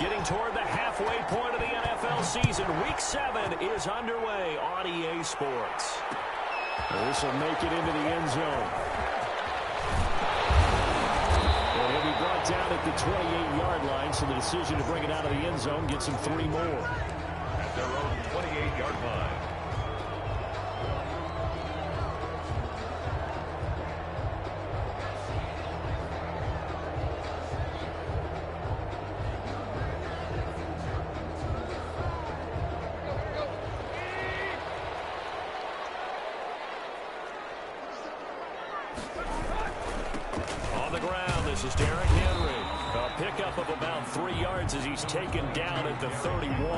Getting toward the halfway point of the NFL season. Week 7 is underway on EA Sports. This will make it into the end zone. And he'll be brought down at the 28-yard line, so the decision to bring it out of the end zone gets him 3 more. At their own 28-yard line. This is Derrick Henry. A pickup of about 3 yards as he's taken down at the 31.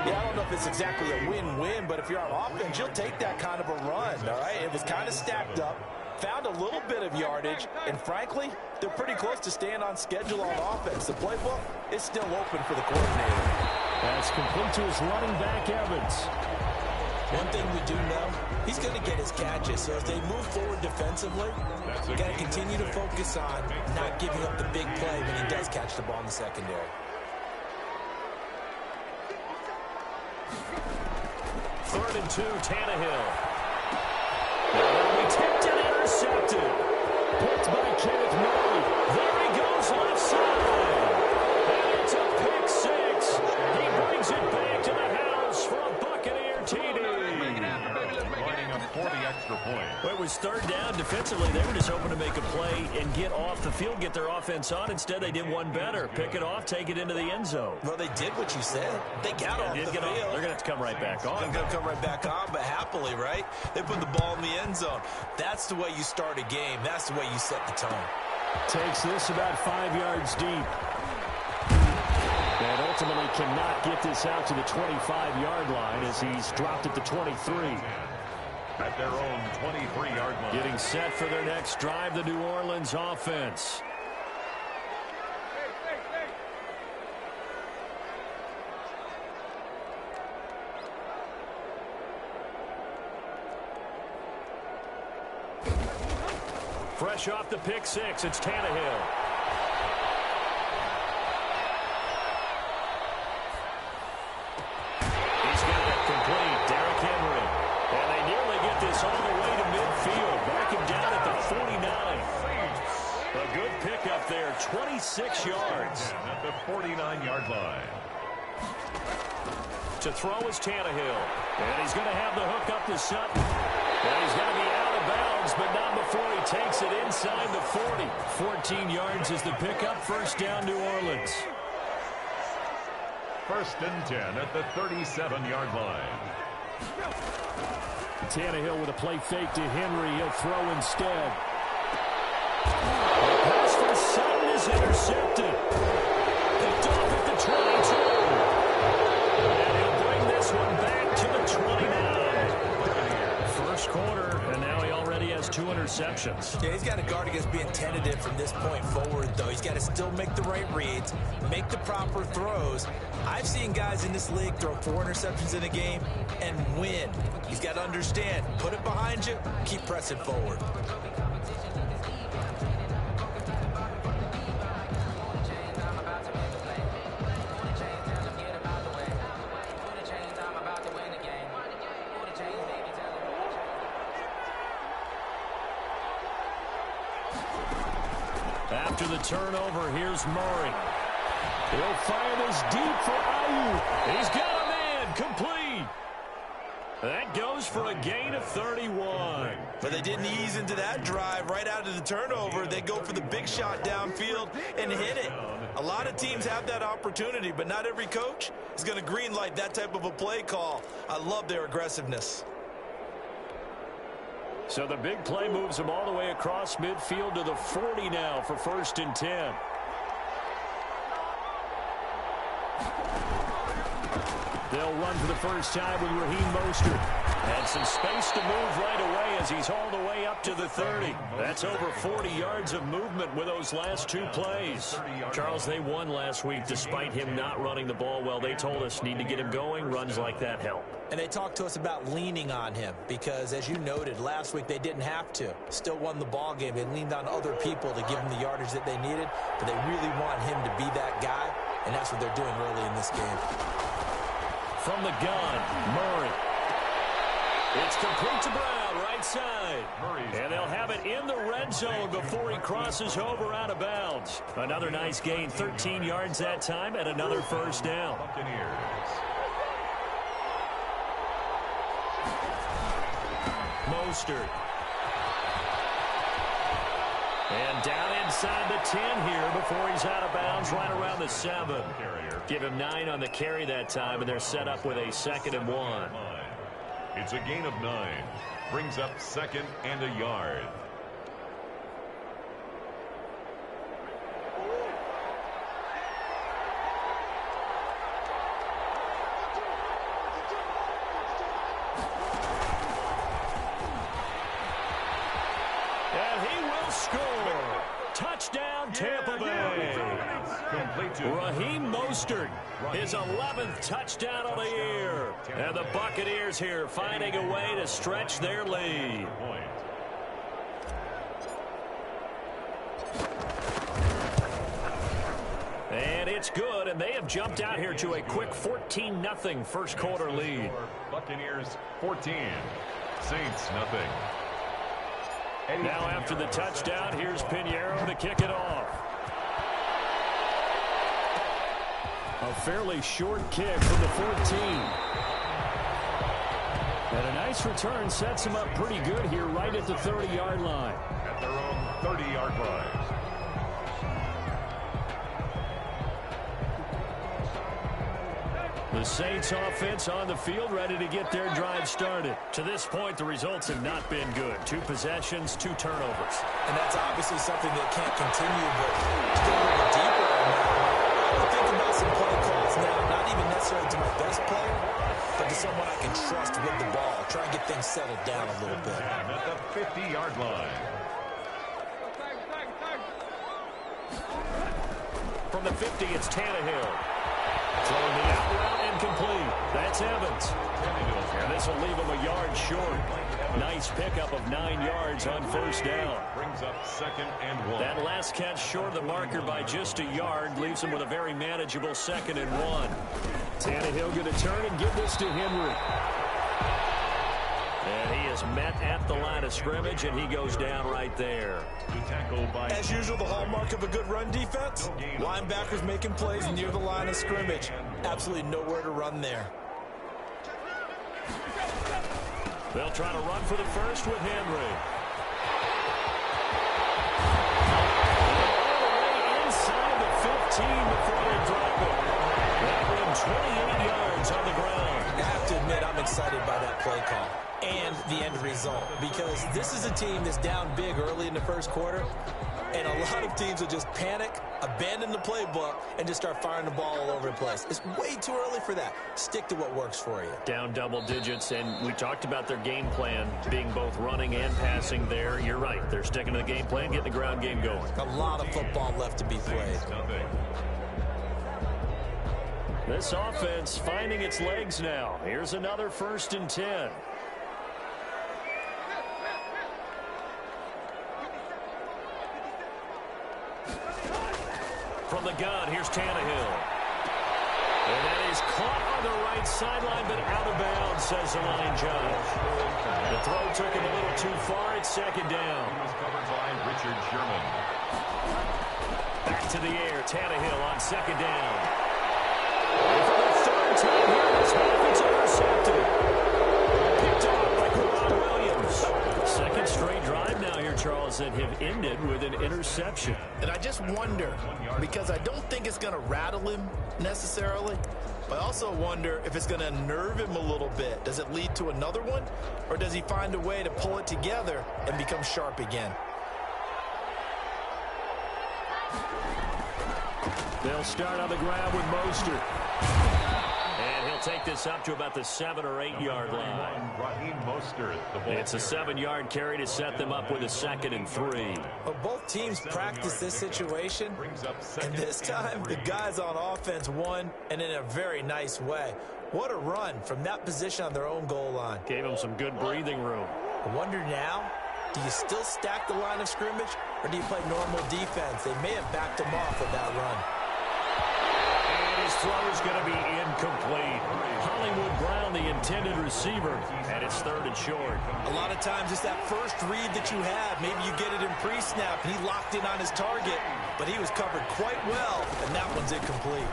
Yeah, I don't know if it's exactly a win-win, but if you're on offense, you'll take that kind of a run, all right? It was kind of stacked up, found a little bit of yardage, and frankly, they're pretty close to staying on schedule on offense. The playbook is still open for the coordinator. That's complete to his running back, Evans. One thing we do know, he's going to get his catches. So as they move forward defensively, you got to continue to focus on not giving up the big play when he does catch the ball in the secondary. 3rd and 2, Tannehill. Now we tipped and intercepted. Picked by Kenneth Murray. There he goes left side. And it's a pick 6. He brings it back to the house for a Buccaneer TD. Lining up for the extra point. Well, it was 3rd down. Defensively, they were just hoping to make a play and get off the field, get their offense on. Instead, they did one better. Pick it off, take it into the end zone. Well, they did what you said. They got off the field. They're going to have to come right back on. They're going to come right back on, but happily, right? They put the ball in the end zone. That's the way you start a game. That's the way you set the tone. Takes this about 5 yards deep. And ultimately cannot get this out to the 25-yard line as he's dropped at the 23. At their own 23-yard line. Getting set for their next drive, the New Orleans offense. Fresh off the pick 6, it's Tannehill. He's got it complete. Derrick Henry. And they nearly get this all the way to midfield. Back him down at the 49. A good pickup there, 26 yards. At the 49-yard line. To throw is Tannehill. And he's going to have the hook up to Sutton. And he's going to be out of bounds, but not before he takes it inside the 40. 14 yards is the pickup. 1st down, New Orleans. 1st and 10 at the 37-yard line. Tannehill with a play fake to Henry. He'll throw instead. The pass for Sutton is intercepted. Picked off at the 22. And he'll bring this one back to the 29. 1st quarter, and now he already has 2 interceptions. Yeah, he's got to guard against being tentative from this point forward, though. He's got to still make the right reads, make the proper throws. I've seen guys in this league throw 4 interceptions in a game and win. He's got to understand, put it behind you, keep pressing forward. After the turnover, here's Murray. He'll fire this deep for Ayuk. He's got a man, complete. That goes for a gain of 31. But they didn't ease into that drive right out of the turnover. They go for the big shot downfield and hit it. A lot of teams have that opportunity, but not every coach is going to green light that type of a play call. I love their aggressiveness. So the big play moves him all the way across midfield to the 40 now for 1st and 10. They'll run for the first time with Raheem Mostert. And some space to move right away as he's hauled away up to the 30. That's over 40 yards of movement with those last two plays. Charles, they won last week despite him not running the ball well. They told us need to get him going. Runs like that help. And they talked to us about leaning on him because, as you noted, last week they didn't have to. Still won the ball game. They leaned on other people to give them the yardage that they needed, but they really want him to be that guy, and that's what they're doing early in this game. From the gun, Murray. It's complete to Brown, right side. And they'll have it in the red zone before he crosses over out of bounds. Another nice gain, 13 yards that time, and another first down. Mostert. And down inside the 10 here before he's out of bounds, right around the 7. Give him 9 on the carry that time, and they're set up with a 2nd and 1. It's a gain of 9. Brings up 2nd and a yard. And he will score. Touchdown, Tampa Bay. Raheem Mostert, his 11th touchdown of the year. And the Buccaneers here finding a way to stretch their lead. And it's good, and they have jumped out here to a quick 14-0 first quarter lead. Buccaneers 14, Saints nothing. Now after the touchdown, here's Pinheiro to kick it off. A fairly short kick from the 14. And a nice return sets him up pretty good here right at the 30-yard line. At their own 30-yard line. The Saints offense on the field, ready to get their drive started. To this point, the results have not been good. 2 possessions, 2 turnovers. And that's obviously something that can't continue, but to go a little deeper on that, I would think about some play calls now, not even necessarily to my best player, but to someone I can trust with the ball. Try and get things settled down a little bit. And at the 50-yard line. From the 50, it's Tannehill. Throwing the out route incomplete. That's Evans. And this will leave him a yard short. Nice pickup of 9 yards on first down. Brings up 2nd and 1. That last catch short of the marker by just a yard leaves him with a very manageable 2nd and 1. Tannehill going to turn and give this to Henry. And he is met at the line of scrimmage, and he goes down right there. As usual, the hallmark of a good run defense, linebackers making plays near the line of scrimmage. Absolutely nowhere to run there. They'll try to run for the first with Henry. All the way inside the 15 before they drop it. That one 28 yards on the ground. I have to admit, I'm excited by that play call and the end result, because this is a team that's down big early in the first quarter, and a lot of teams will just panic, abandon the playbook, and just start firing the ball all over the place. It's way too early for that. Stick to what works for you. Down double digits, and we talked about their game plan being both running and passing there. You're right. They're sticking to the game plan, getting the ground game going. A lot of football left to be played. This offense finding its legs now. Here's another 1st and 10. From the gun, here's Tannehill. And that is caught on the right sideline, but out of bounds, says the line judge. The throw took him a little too far. It's 2nd down. He was covered by Richard Sherman. Back to the air. Tannehill on 2nd down. And for the 3rd time here, this offense intercepted. Picked off by Quran Williams. 2nd straight drive now here, Charles, that have ended with an interception. And I just wonder, because I don't think it's going to rattle him necessarily, but I also wonder if it's going to unnerve him a little bit. Does it lead to another one, or does he find a way to pull it together and become sharp again? They'll start on the ground with Mostert. And he'll take this up to about the 7 or 8 yard line. It's a 7-yard carry to set them up with a 2nd and 3. Well, both teams practice this situation, and this time the guys on offense won, and in a very nice way. What a run from that position on their own goal line. Gave them some good breathing room. I wonder now, do you still stack the line of scrimmage, or do you play normal defense? They may have backed them off with that run. His throw is going to be incomplete. Hollywood Brown, the intended receiver, and it's 3rd and short. A lot of times it's that first read that you have. Maybe you get it in pre-snap, and he locked in on his target, but he was covered quite well, and that one's incomplete.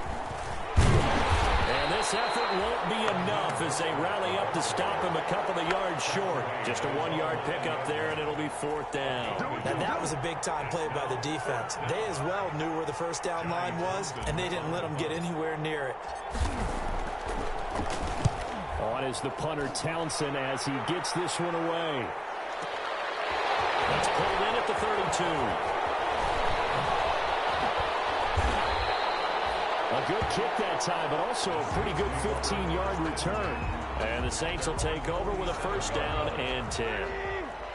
And this effort won't be enough as they rally up to stop him a couple of yards short. Just a 1-yard pickup there, and it'll be 4th down. And that was a big-time play by the defense. They as well knew where the first down line was, and they didn't let them get anywhere near it. On is the punter Townsend as he gets this one away. That's pulled in at the 32. A good kick that time, but also a pretty good 15-yard return. And the Saints will take over with a 1st down and 10.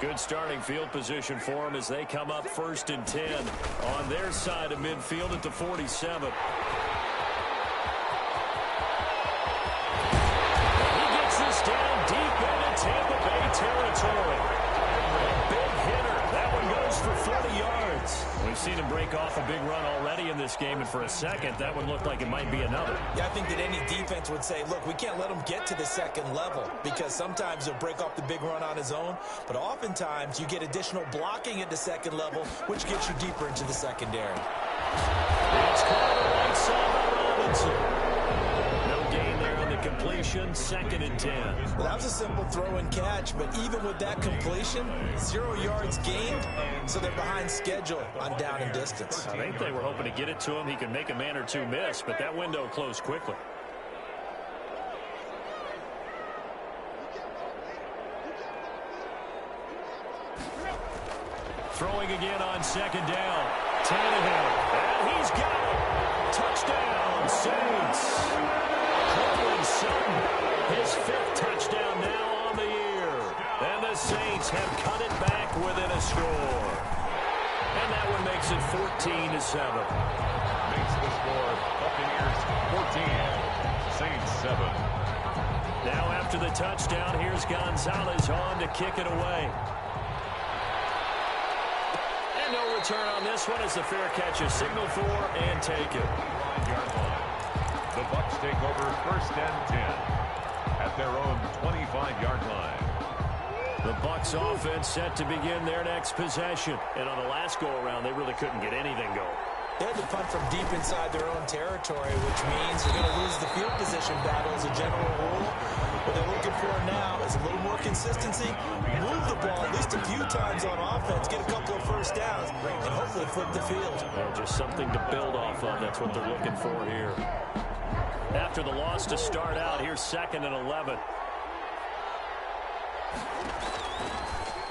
Good starting field position for them as they come up 1st and 10 on their side of midfield at the 47. He gets this down deep into Tampa Bay territory. A big hitter. That one goes for 40 yards. We've seen him break off a big run already in this game, and for a second, that one looked like it might be another. Yeah, I think that any defense would say, look, we can't let him get to the 2nd level, because sometimes he'll break off the big run on his own, but oftentimes you get additional blocking at the 2nd level, which gets you deeper into the secondary. It's called the right side by Robinson. No gain there on the completion, 2nd and 10. Well, that was a simple throw and catch, but even with that completion, 0 yards gained, so they're behind schedule on down and distance. I think they were hoping to get it to him. He could make a man or two miss, but that window closed quickly. Throwing again on 2nd down. Tannehill, and he's got it. Touchdown, Saints. Courtland Sutton, his 5th touchdown now on the year. And the Saints have cut it back within a score. And that one makes it 14-7. Makes the score Buccaneers 14, Saints 7. Now after the touchdown, here's Gonzalez on to kick it away. And no return on this one as the fair catch is signaled for and taken. The Bucs take over 1st and 10 at their own 25-yard line. The Bucs offense set to begin their next possession. And on the last go-around, they really couldn't get anything going. They had to punt from deep inside their own territory, which means they're going to lose the field position battle as a general rule. What they're looking for now is a little more consistency, move the ball at least a few times on offense, get a couple of 1st downs, and hopefully flip the field. Well, just something to build off of. That's what they're looking for here. After the loss to start out, here's 2nd and 11.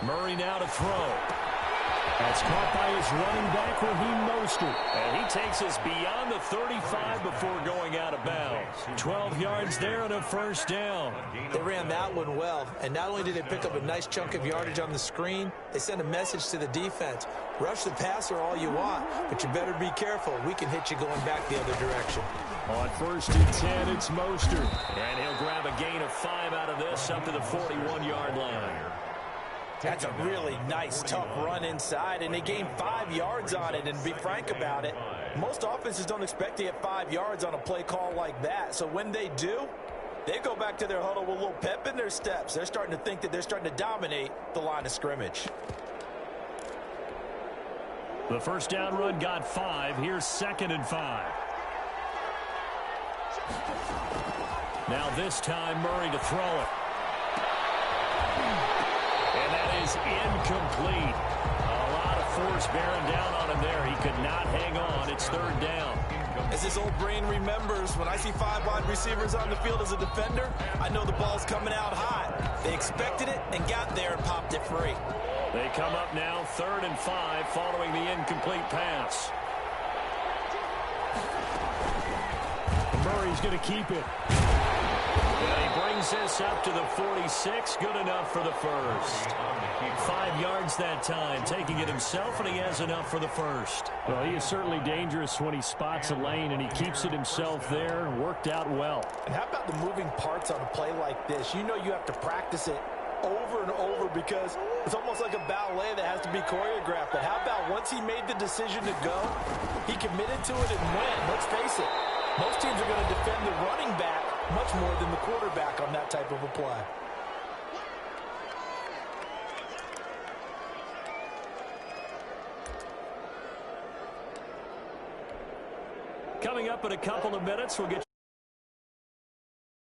Murray now to throw. That's caught by his running back Raheem Mostert. And he takes us beyond the 35 before going out of bounds. 12 yards there and a 1st down. They ran that one well, and not only did they pick up a nice chunk of yardage on the screen, they sent a message to the defense. Rush the passer all you want, but you better be careful. We can hit you going back the other direction. On 1st and 10, it's Mostert. And he'll grab a gain of 5 out of this up to the 41-yard line. That's a really nice, tough run inside, and they gained 5 yards on it. And to be frank about it, most offenses don't expect to get 5 yards on a play call like that. So when they do, they go back to their huddle with a little pep in their steps. They're starting to think that they're starting to dominate the line of scrimmage. The 1st down run got 5. Here's 2nd and 5. Now this time, Murray to throw it. And that is incomplete. A lot of force bearing down on him there. He could not hang on. It's 3rd down. As his old brain remembers, when I see 5 wide receivers on the field as a defender, I know the ball's coming out hot. They expected it and got there and popped it free. They come up now 3rd and 5 following the incomplete pass. Murray's going to keep it. brings this up to the 46. Good enough for the first. 5 yards that time, taking it himself, and he has enough for the first. Well, he is certainly dangerous when he spots a lane, and he keeps it himself there and worked out well. And how about the moving parts on a play like this? You know you have to practice it over and over because it's almost like a ballet that has to be choreographed. But how about once he made the decision to go, he committed to it and went. Let's face it, most teams are going to defend the running back much more than the quarterback on that type of a play. Coming up in a couple of minutes, we'll get